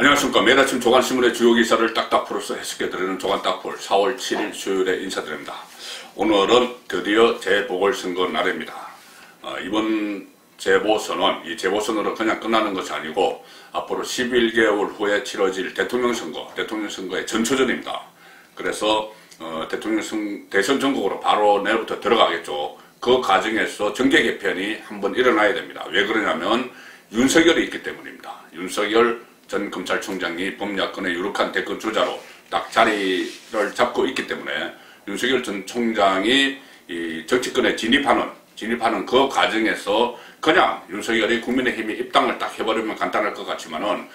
안녕하십니까. 매일 아침 조간신문의 주요 기사를 딱딱 풀어서 해석해드리는 조간딱풀 4월 7일 수요일에 인사드립니다. 오늘은 드디어 재보궐선거 날입니다. 이번 재보선은 이 재보선으로 그냥 끝나는 것이 아니고 앞으로 11개월 후에 치러질 대통령선거의 전초전입니다. 그래서 대선 전국으로 바로 내일부터 들어가겠죠. 그 과정에서 정계 개편이 한번 일어나야 됩니다. 왜 그러냐면 윤석열이 있기 때문입니다. 윤석열 전 검찰총장이 범야권의 유력한 대권 주자로 딱 자리를 잡고 있기 때문에 윤석열 전 총장이 이 정치권에 진입하는 그 과정에서 그냥 윤석열이 국민의힘이 입당을 딱 해버리면 간단할 것 같지만은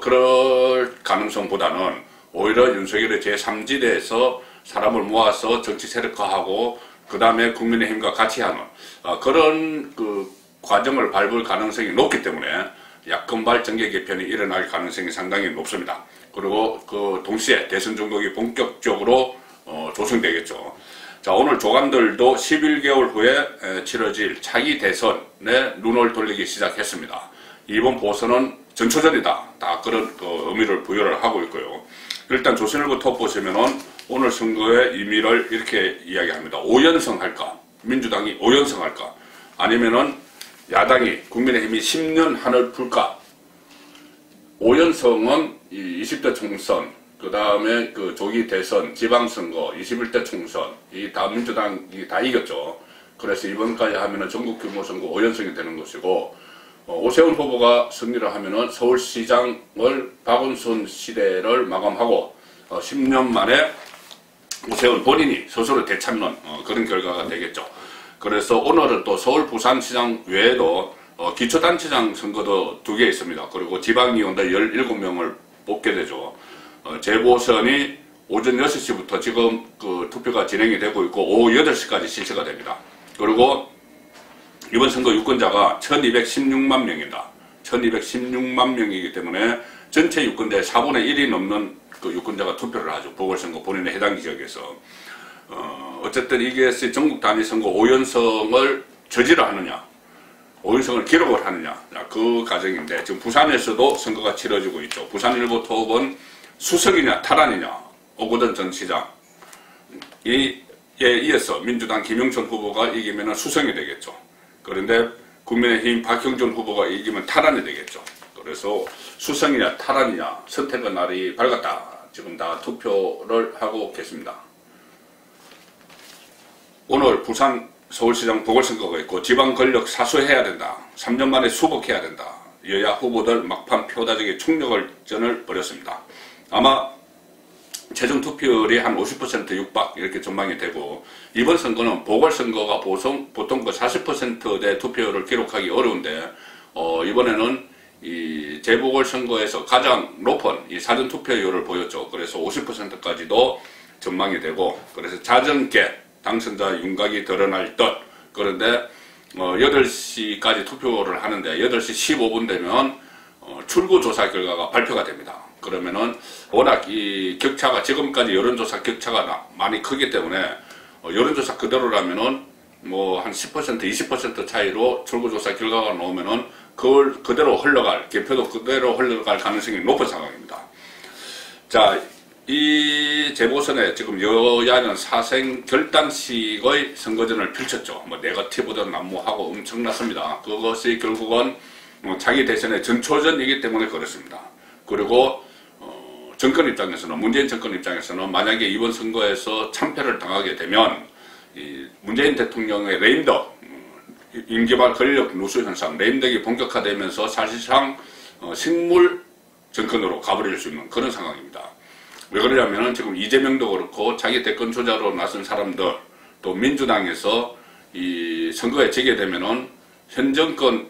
그럴 가능성보다는 오히려 윤석열의 제3지대에서 사람을 모아서 정치 세력화하고 그 다음에 국민의힘과 같이 하는 그런 그 과정을 밟을 가능성이 높기 때문에 야권발 정계 개편이 일어날 가능성이 상당히 높습니다. 그리고 그 동시에 대선 정국이 본격적으로 조성되겠죠. 자, 오늘 조간들도 11개월 후에 치러질 차기 대선에 눈을 돌리기 시작했습니다. 이번 보선은 전초전이다. 다 그런 의미를 부여를 하고 있고요. 일단 조선일보 보시면은 오늘 선거의 의미를 이렇게 이야기합니다. 5연승 할까? 민주당이 5연승 할까? 아니면은 야당이 국민의힘이 10년 한을 풀까? 5연승은 20대 총선, 그 다음에 그 조기 대선, 지방선거, 21대 총선, 이 다 민주당이 다 이겼죠. 그래서 이번까지 하면은 전국 규모 선거 5연승이 되는 것이고, 오세훈 후보가 승리를 하면은 서울시장을 박원순 시대를 마감하고 10년 만에 오세훈 본인이 스스로 되찾는 그런 결과가 되겠죠. 그래서 오늘은 또 서울 부산시장 외에도 기초단체장 선거도 2개 있습니다. 그리고 지방의원도 17명을 뽑게 되죠. 재보선이 오전 6시부터 지금 그 투표가 진행이 되고 있고 오후 8시까지 실시가 됩니다. 그리고 이번 선거 유권자가 1216만 명입니다. 1216만 명이기 때문에 전체 유권자의 4분의 1이 넘는 그 유권자가 투표를 하죠. 보궐선거 본인의 해당 지역에서. 어쨌든 이게 전국 단위 선거 5연승을 저지를 하느냐, 5연승을 기록을 하느냐, 그 과정인데 지금 부산에서도 선거가 치러지고 있죠. 부산일보 톱은 수석이냐 탈환이냐, 오거돈 전 시장에 이어서 민주당 김영천 후보가 이기면 수성이 되겠죠. 그런데 국민의힘 박형준 후보가 이기면 탈환이 되겠죠. 그래서 수성이냐 탈환이냐 선택의 날이 밝았다. 지금 다 투표를 하고 계십니다. 오늘 부산 서울시장 보궐선거가 있고 지방 권력 사수해야 된다. 3년 만에 수복해야 된다. 여야 후보들 막판 표다지기 총력전을 벌였습니다. 아마 최종 투표율이 한 50% 육박 이렇게 전망이 되고 이번 선거는 보궐선거가 보통 그 40%대 투표율을 기록하기 어려운데 이번에는 이 재보궐선거에서 가장 높은 이 사전투표율을 보였죠. 그래서 50%까지도 전망이 되고 그래서 자정께 당선자 윤곽이 드러날 듯. 그런데 8시까지 투표를 하는데 8시 15분 되면 출구조사 결과가 발표가 됩니다. 그러면은 워낙 이 격차가 지금까지 여론조사 격차가 많이 크기 때문에 여론조사 그대로라면은 뭐 한 10% 20% 차이로 출구조사 결과가 나오면은 그걸 그대로 흘러갈 개표도 그대로 흘러갈 가능성이 높은 상황입니다. 자, 이 재보선에 지금 여야는 사생 결단식의 선거전을 펼쳤죠. 뭐 네거티브도 난무하고 엄청났습니다. 그것이 결국은 자기 대선의 전초전이기 때문에 그렇습니다. 그리고 정권 입장에서는 문재인 정권 입장에서는 만약에 이번 선거에서 참패를 당하게 되면 이 문재인 대통령의 레임덕 임기말 권력 누수 현상 레임덕이 본격화되면서 사실상 식물 정권으로 가버릴 수 있는 그런 상황입니다. 왜 그러냐면은 지금 이재명도 그렇고 자기 대권 주자로 나선 사람들 또 민주당에서 이 선거에 지게 되면은 현 정권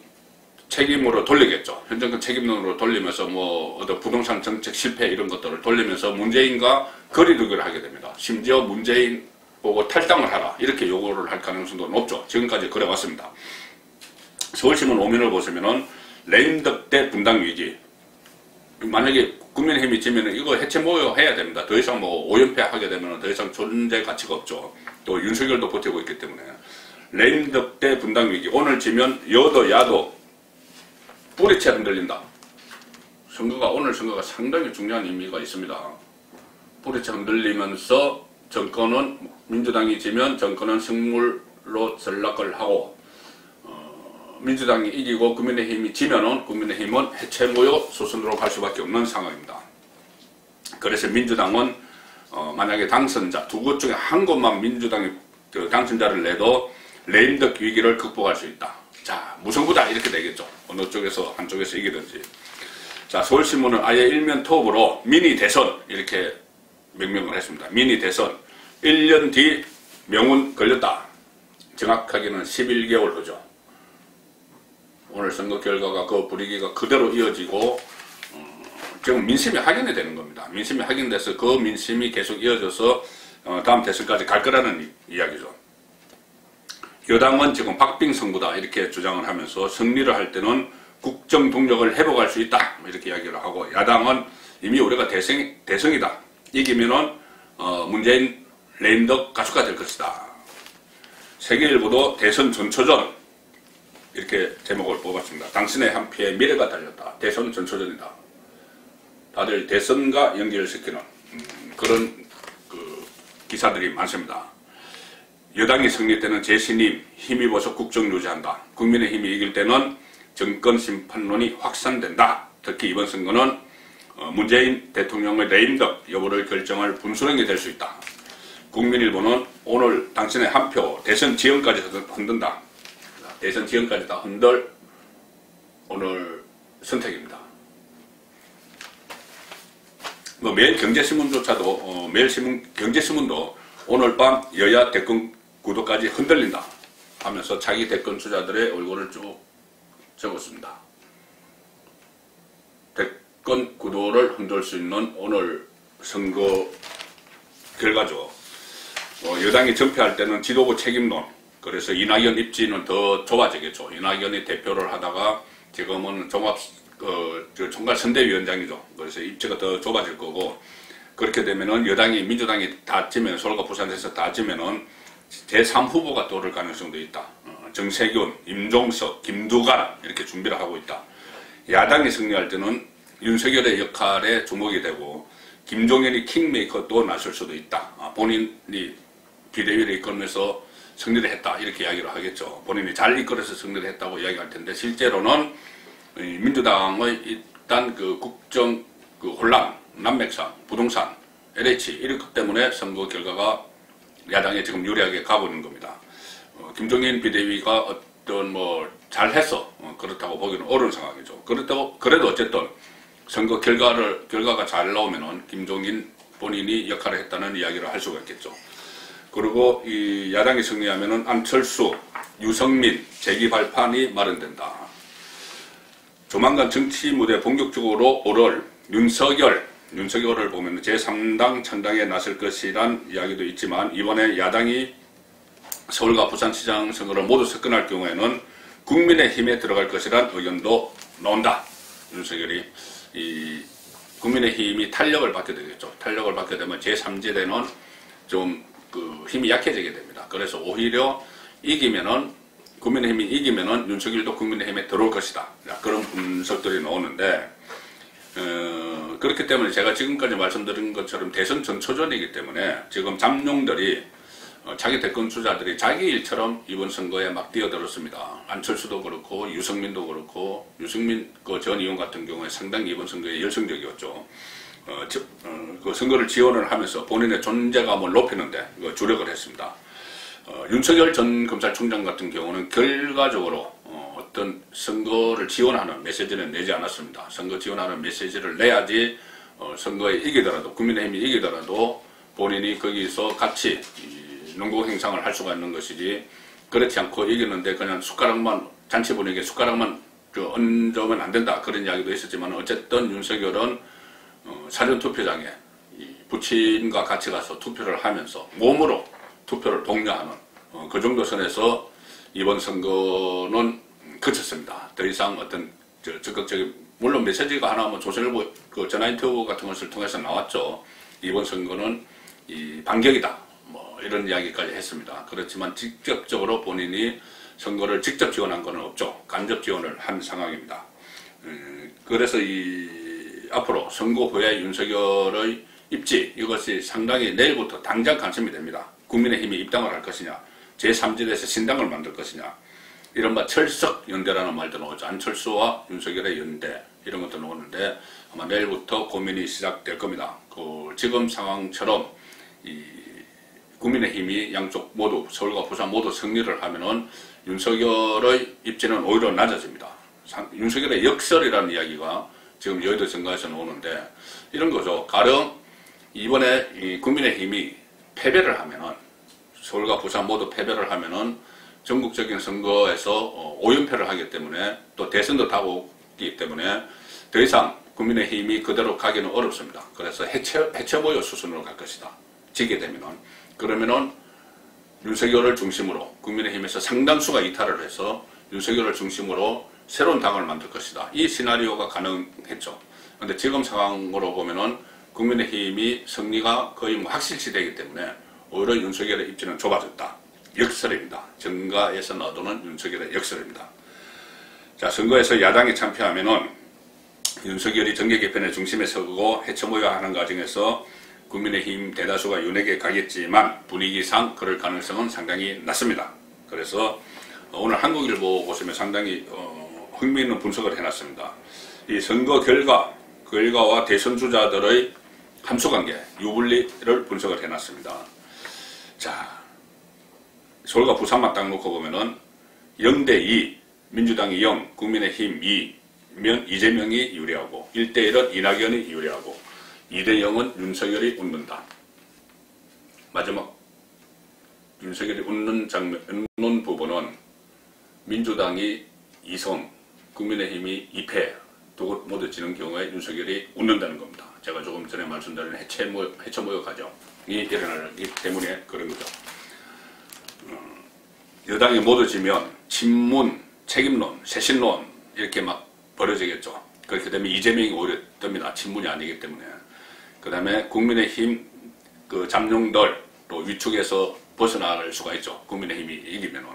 책임으로 돌리겠죠. 현 정권 책임론으로 돌리면서 뭐 어떤 부동산 정책 실패 이런 것들을 돌리면서 문재인과 거리두기를 하게 됩니다. 심지어 문재인 보고 탈당을 하라 이렇게 요구를 할 가능성도 높죠. 지금까지 그래왔습니다. 서울신문 오민을 보시면은 레임덕 대 분당 위기. 만약에 국민의힘이 지면은 이거 해체 모여해야 됩니다. 더 이상 뭐 5연패 하게 되면 더 이상 존재 가치가 없죠. 또 윤석열도 버티고 있기 때문에. 레임덕 대 분당 위기. 오늘 지면 여도 야도 뿌리채 흔들린다. 오늘 선거가 상당히 중요한 의미가 있습니다. 뿌리채 흔들리면서 정권은 민주당이 지면 정권은 승물로 전락을 하고 민주당이 이기고 국민의힘이 지면은 국민의힘은 해체무효 수순으로 갈 수밖에 없는 상황입니다. 그래서 민주당은 만약에 당선자 두 곳 중에 한 곳만 민주당이 당선자를 내도 레임덕 위기를 극복할 수 있다. 자, 무승부다 이렇게 되겠죠. 어느 쪽에서 한쪽에서 이기든지. 자, 서울신문은 아예 일면 톱으로 미니 대선 이렇게 명명을 했습니다. 미니 대선 1년 뒤 명운 걸렸다. 정확하게는 11개월 후죠. 오늘 선거 결과가 그 분위기가 그대로 이어지고 지금 민심이 확인이 되는 겁니다. 민심이 확인돼서 그 민심이 계속 이어져서 다음 대선까지 갈 거라는 이야기죠. 여당은 지금 박빙승부다 이렇게 주장을 하면서 승리를 할 때는 국정 동력을 회복할 수 있다 이렇게 이야기를 하고, 야당은 이미 우리가 대성이다. 이기면은 문재인 레임덕 가수가 될 것이다. 세계일보도 대선 전초전 이렇게 제목을 뽑았습니다. 당신의 한 표에 미래가 달렸다. 대선 전초전이다. 다들 대선과 연결시키는 그런 기사들이 많습니다. 여당이 승리 때는 재신임 힘입어서 국정 유지한다. 국민의힘이 이길 때는 정권 심판론이 확산된다. 특히 이번 선거는 문재인 대통령의 레임덕 여부를 결정할 분수령이 될 수 있다. 국민일보는 오늘 당신의 한 표 대선 지형까지 흔든다. 대선 지형까지 다 흔들 오늘 선택입니다. 매일 경제신문조차도 매일 경제신문도 오늘 밤 여야 대권 구도까지 흔들린다 하면서 자기 대권 주자들의 얼굴을 쭉 적었습니다. 대권 구도를 흔들 수 있는 오늘 선거 결과죠. 여당이 전패할 때는 지도부 책임론, 그래서 이낙연 입지는 더 좁아지겠죠. 이낙연이 대표를 하다가 지금은 총괄선대위원장이죠. 그래서 입지가 더 좁아질 거고, 그렇게 되면은 여당이 민주당이 다 지면, 서울과 부산에서 다 지면은 제3후보가 떠오를 가능성도 있다. 정세균, 임종석, 김두관 이렇게 준비를 하고 있다. 야당이 승리할 때는 윤석열의 역할에 주목이 되고 김종현이 킹메이커도 나설 수도 있다. 본인이 비대위를 이끌면서 승리를 했다 이렇게 이야기를 하겠죠. 본인이 잘 이끌어서 승리를 했다고 이야기할 텐데, 실제로는 민주당의 일단 국정 혼란, 난맥상, 부동산, LH 이런 것 때문에 선거 결과가 야당에 지금 유리하게 가고 있는 겁니다. 김종인 비대위가 어떤 잘해서 그렇다고 보기는 어려운 상황이죠. 그래도 어쨌든 선거 결과가 잘 나오면은 김종인 본인이 역할을 했다는 이야기를 할 수가 있겠죠. 그리고 이 야당이 승리하면은 안철수, 유승민 재기 발판이 마련된다. 조만간 정치 무대 본격적으로 오를 윤석열을 보면 제3당 창당에 나설 것이란 이야기도 있지만, 이번에 야당이 서울과 부산시장 선거를 모두 석권할 경우에는 국민의힘에 들어갈 것이란 의견도 나온다. 윤석열이 국민의힘이 탄력을 받게 되겠죠. 탄력을 받게 되면 제3지대는 좀 힘이 약해지게 됩니다. 그래서 오히려 국민의힘이 이기면은 윤석열도 국민의힘에 들어올 것이다. 그런 분석들이 나오는데, 그렇기 때문에 제가 지금까지 말씀드린 것처럼 대선 전초전이기 때문에 지금 잠룡들이 자기 대권 주자들이 자기 일처럼 이번 선거에 막 뛰어들었습니다. 안철수도 그렇고 유승민도 그렇고, 유승민 전 의원 같은 경우에 상당히 이번 선거에 열성적이었죠. 그 선거를 지원을 하면서 본인의 존재감을 높이는데 주력을 했습니다. 윤석열 전 검찰총장 같은 경우는 결과적으로 어떤 선거를 지원하는 메시지는 내지 않았습니다. 선거 지원하는 메시지를 내야지 선거에 이기더라도, 국민의힘이 이기더라도 본인이 거기서 같이 농고 행상을 할 수가 있는 것이지, 그렇지 않고 이기는데 그냥 잔치 분위기에 숟가락만 얹으면 안 된다 그런 이야기도 있었지만, 어쨌든 윤석열은 사전투표장에 부친과 같이 가서 투표를 하면서 몸으로 투표를 독려하는 그 정도 선에서 이번 선거는 그쳤습니다. 더 이상 어떤 적극적인, 물론 메시지가 하나 조선일보 전화 인터뷰 같은 것을 통해서 나왔죠. 이번 선거는 반격이다 이런 이야기까지 했습니다. 그렇지만 직접적으로 본인이 선거를 직접 지원한 건 없죠. 간접 지원을 한 상황입니다. 그래서 앞으로 선거 후에 윤석열의 입지, 이것이 상당히 내일부터 당장 관심이 됩니다. 국민의힘이 입당을 할 것이냐, 제3지대에서 신당을 만들 것이냐, 이른바 철석 연대라는 말도 나오죠. 안철수와 윤석열의 연대, 이런 것도 나오는데 아마 내일부터 고민이 시작될 겁니다. 지금 상황처럼 국민의힘이 양쪽 모두, 서울과 부산 모두 승리를 하면은 윤석열의 입지는 오히려 낮아집니다. 윤석열의 역설이라는 이야기가 지금 여의도 정가에서 나오는데 이런 거죠. 가령 이번에 이 국민의힘이 패배를 하면은, 서울과 부산 모두 패배를 하면은 전국적인 선거에서 5연패를 하기 때문에, 또 대선도 다오기 때문에 더 이상 국민의힘이 그대로 가기는 어렵습니다. 그래서 해체 모여 수순으로 갈 것이다. 지게 되면은. 그러면은 윤석열을 중심으로 국민의힘에서 상당수가 이탈을 해서 윤석열을 중심으로 새로운 당을 만들 것이다. 이 시나리오가 가능했죠. 그런데 지금 상황으로 보면은 국민의힘이 승리가 거의 확실시 되기 때문에 오히려 윤석열의 입지는 좁아졌다. 역설입니다. 정가에서 나오는 윤석열의 역설입니다. 자, 선거에서 야당이 참패하면은 윤석열이 정계 개편의 중심에 서고 해체 모여하는 과정에서 국민의힘 대다수가 윤핵에 가겠지만 분위기상 그럴 가능성은 상당히 낮습니다. 그래서 오늘 한국일보 보시면 상당히 흥미있는 분석을 해놨습니다. 이 선거 결과와 대선 주자들의 함수관계, 유불리를 분석을 해놨습니다. 자, 서울과 부산만 딱 놓고 보면은 0대2, 민주당이 0, 국민의힘 2면 이재명이 유리하고, 1대1은 이낙연이 유리하고, 2대0은 윤석열이 웃는다. 마지막 윤석열이 웃는 부분은 민주당이 2선, 국민의힘이 2패, 두 모두 지는 경우에 윤석열이 웃는다는 겁니다. 제가 조금 전에 말씀드린 해체 모여 과정이 일어나기 때문에 그런 거죠. 여당이 모두 지면 친문, 책임론, 쇄신론 이렇게 막 벌어지겠죠. 그렇게 되면 이재명이 오히려 뜹니다. 친문이 아니기 때문에. 그 다음에 국민의힘 그 잠룡들 또 위축에서 벗어날 수가 있죠. 국민의힘이 이기면은.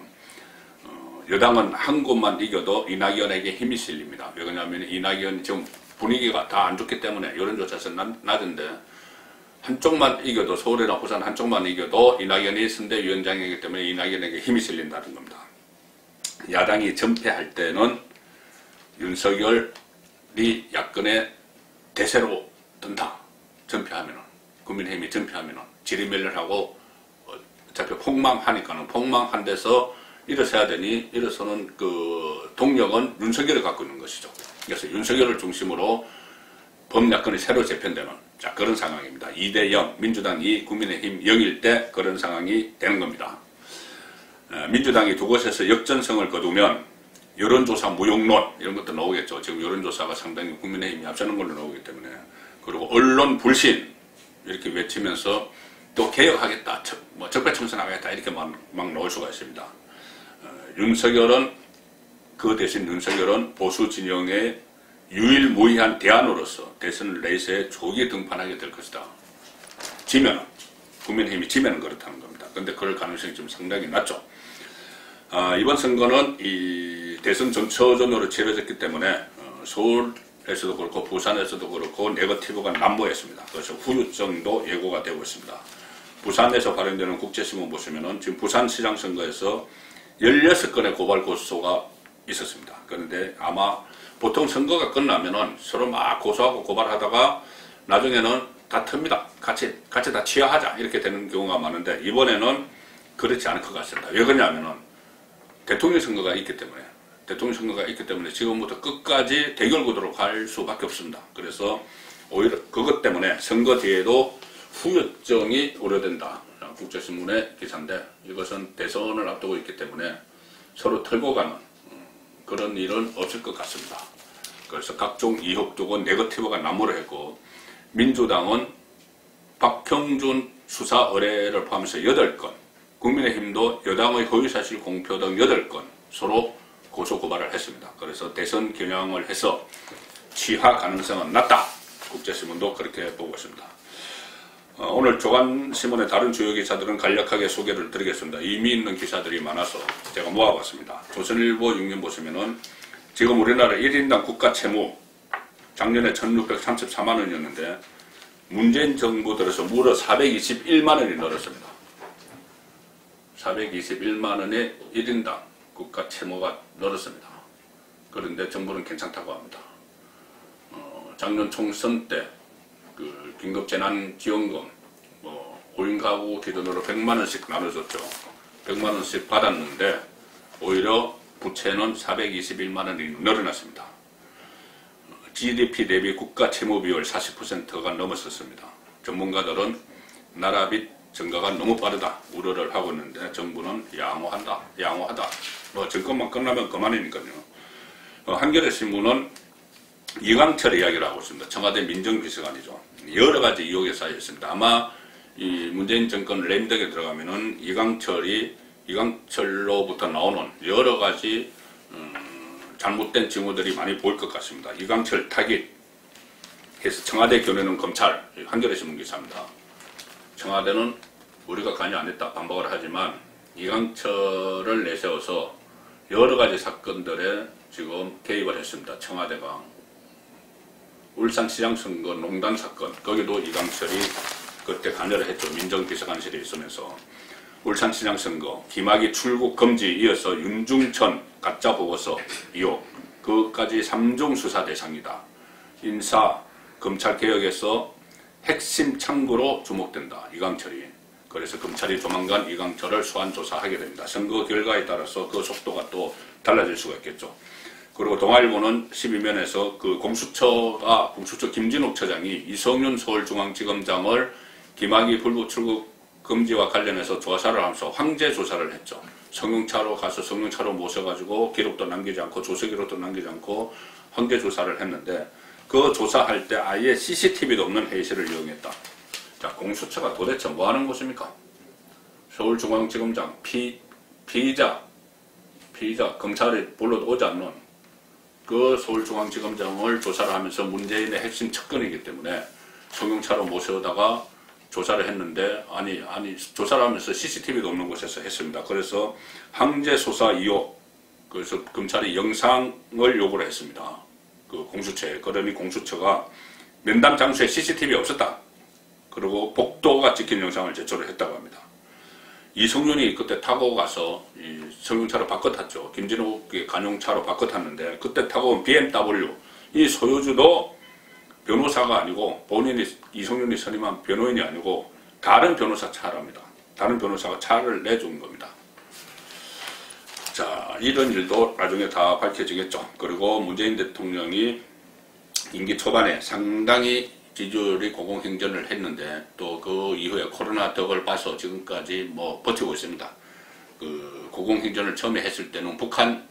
여당은 한 곳만 이겨도 이낙연에게 힘이 실립니다. 왜냐하면 이낙연 지금 분위기가 다 안 좋기 때문에 여론조사에서 낮은데, 한쪽만 이겨도, 서울이나 부산 한쪽만 이겨도 이낙연이 선대위원장이기 때문에 이낙연에게 힘이 실린다는 겁니다. 야당이 전패할 때는 윤석열이 야권의 대세로 뜬다. 전패하면은, 국민의힘이 전패하면은, 지리멸렬하고 어차피 폭망하니까는 폭망한 데서 일어서야 되니, 일어서는 그 동력은 윤석열을 갖고 있는 것이죠. 그래서 윤석열을 중심으로 범야권이 새로 재편되는, 자, 그런 상황입니다. 2대0, 민주당 2, 국민의힘 0일 때 그런 상황이 되는 겁니다. 민주당이 두 곳에서 역전성을 거두면 여론조사 무용론 이런 것도 나오겠죠. 지금 여론조사가 상당히 국민의힘이 앞서는 걸로 나오기 때문에. 그리고 언론 불신 이렇게 외치면서 또 개혁하겠다, 적폐청산하겠다 이렇게 막 나올 수가 있습니다. 윤석열은, 그 대신 윤석열은 보수 진영의 유일무이한 대안으로서 대선 레이스에 조기 등판하게 될 것이다. 지면은, 국민의힘이 지면은 그렇다는 겁니다. 근데 그럴 가능성이 좀 상당히 낮죠. 이번 선거는 이 대선 전초전으로 치러졌기 때문에 서울에서도 그렇고 부산에서도 그렇고 네거티브가 난무했습니다. 그래서 후유증도 예고가 되고 있습니다. 부산에서 발행되는 국제신문 보시면은 지금 부산시장 선거에서 16건의 고발 고소가 있었습니다. 그런데 아마 보통 선거가 끝나면은 서로 막 고소하고 고발하다가 나중에는 다 틉니다. 같이 다 취하하자 이렇게 되는 경우가 많은데, 이번에는 그렇지 않을 것 같습니다. 왜 그러냐면은 대통령 선거가 있기 때문에 지금부터 끝까지 대결 구도로 갈 수밖에 없습니다. 그래서 오히려 그것 때문에 선거 뒤에도 후유증이 우려된다. 국제신문의 기사인데, 이것은 대선을 앞두고 있기 때문에 서로 털고 가는 그런 일은 없을 것 같습니다. 그래서 각종 의혹 두고 네거티브가 난무를 했고, 민주당은 박형준 수사 의뢰를 포함해서 8건, 국민의힘도 여당의 허위사실 공표 등 8건 서로 고소 고발을 했습니다. 그래서 대선 겨냥을 해서 취하 가능성은 낮다. 국제신문도 그렇게 보고 있습니다. 오늘 조간신문의 다른 주요 기사들은 간략하게 소개를 드리겠습니다. 의미 있는 기사들이 많아서 제가 모아봤습니다. 조선일보 6면 보시면은 지금 우리나라 1인당 국가 채무 작년에 1634만 원이었는데 문재인 정부 들어서 무려 421만 원이 늘었습니다. 421만 원의 1인당 국가 채무가 늘었습니다. 그런데 정부는 괜찮다고 합니다. 작년 총선 때 그 긴급재난지원금 5인 가구 기준으로 100만 원씩 나눠줬죠. 100만 원씩 받았는데 오히려 부채는 421만 원이 늘어났습니다. GDP 대비 국가 채무 비율 40%가 넘었었습니다. 전문가들은 나라빚 증가가 너무 빠르다 우려를 하고 있는데 정부는 양호하다. 정권만 끝나면 그만이니까요. 한겨레 신문은 이강철 이야기를 하고 있습니다. 청와대 민정비서관이죠. 여러 가지 의혹에 쌓여 있습니다. 아마 이 문재인 정권 램덕에 들어가면은 이강철로부터 나오는 여러 가지 잘못된 징후들이 많이 보일 것 같습니다. 이강철 타깃 해서 청와대 겨누는 검찰, 한겨레 신문 기사입니다. 청와대는 우리가 관여 안 했다 반박을 하지만 이강철을 내세워서 여러 가지 사건들에 지금 개입을 했습니다. 청와대가 울산시장 선거 농단 사건, 거기도 이강철이 그때 관여를 했죠. 민정비서관실에 있으면서 울산시장 선거, 김학의 출국 금지 이어서 윤중천 가짜 보고서 의혹, 그것까지 3종 수사 대상이다. 인사, 검찰 개혁에서 핵심 창구로 주목된다. 이강철이. 그래서 검찰이 조만간 이강철을 소환 조사하게 됩니다. 선거 결과에 따라서 그 속도가 또 달라질 수가 있겠죠. 그리고 동아일보는 12면에서 그 공수처 김진욱 처장이 이성윤 서울중앙지검장을 김학의 불법 출국 금지와 관련해서 조사를 하면서 황제 조사를 했죠. 성용차로 가서 성용차로 모셔가지고 기록도 남기지 않고 조서기록도 남기지 않고 황제 조사를 했는데 그 조사할 때 아예 CCTV도 없는 회의실을 이용했다. 자, 공수처가 도대체 뭐 하는 곳입니까? 서울중앙지검장 피의자 검찰에 불러도 오지 않는 그 서울중앙지검장을 조사를 하면서 문재인의 핵심 측근이기 때문에 성용차로 모셔다가 조사를 했는데 아니 조사를 하면서 CCTV도 없는 곳에서 했습니다. 그래서 황제 수사 의혹, 그래서 검찰이 영상을 요구를 했습니다. 그 공수처에. 그러니 공수처가 면담 장소에 CCTV 없었다. 그리고 복도가 찍힌 영상을 제출을 했다고 합니다. 이성윤이 그때 타고 가서 이 성용차로 바꿔 탔죠. 김진욱의 관용차로 바꿔 탔는데 그때 타고 온 BMW 이 소유주도 변호사가 아니고 본인이 이성윤이 선임한 변호인이 아니고 다른 변호사 차랍니다. 다른 변호사가 차를 내준 겁니다. 자, 이런 일도 나중에 다 밝혀지겠죠. 그리고 문재인 대통령이 임기 초반에 상당히 지지율이 고공행진을 했는데 또 그 이후에 코로나 덕을 봐서 지금까지 버티고 있습니다. 그 고공행진을 처음에 했을 때는 북한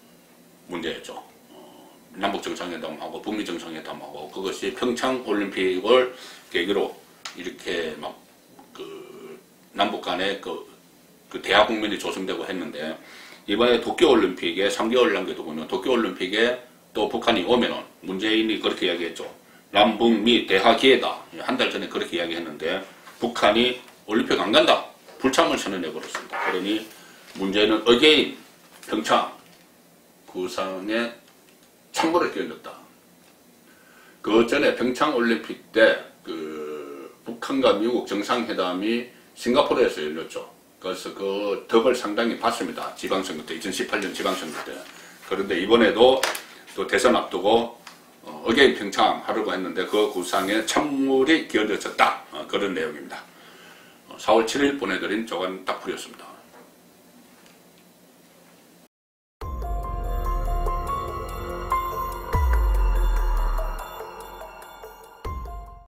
문제였죠. 남북정상회담하고 북미정상회담하고 그것이 평창올림픽을 계기로 이렇게 남북 간에 그 대화 국면이 조성되고 했는데 이번에 도쿄올림픽에 3개월 남겨두고는 도쿄올림픽에 또 북한이 오면은 문재인이 그렇게 이야기했죠. 남북미 대화 기회다. 한 달 전에 그렇게 이야기했는데 북한이 올림픽 안 간다. 불참을 선언해버렸습니다. 그러니 문재인은 어게인 평창 구상에 찬물을 끼얹었다. 그 전에 평창올림픽 때 그 북한과 미국 정상회담이 싱가포르에서 열렸죠. 그래서 그 덕을 상당히 봤습니다. 지방선거 때, 2018년 지방선거 때. 그런데 이번에도 또 대선 앞두고 어게인 평창 하려고 했는데 그 구상에 찬물이 끼얹어졌다. 그런 내용입니다. 4월 7일 보내드린 조간 딱풀이었습니다.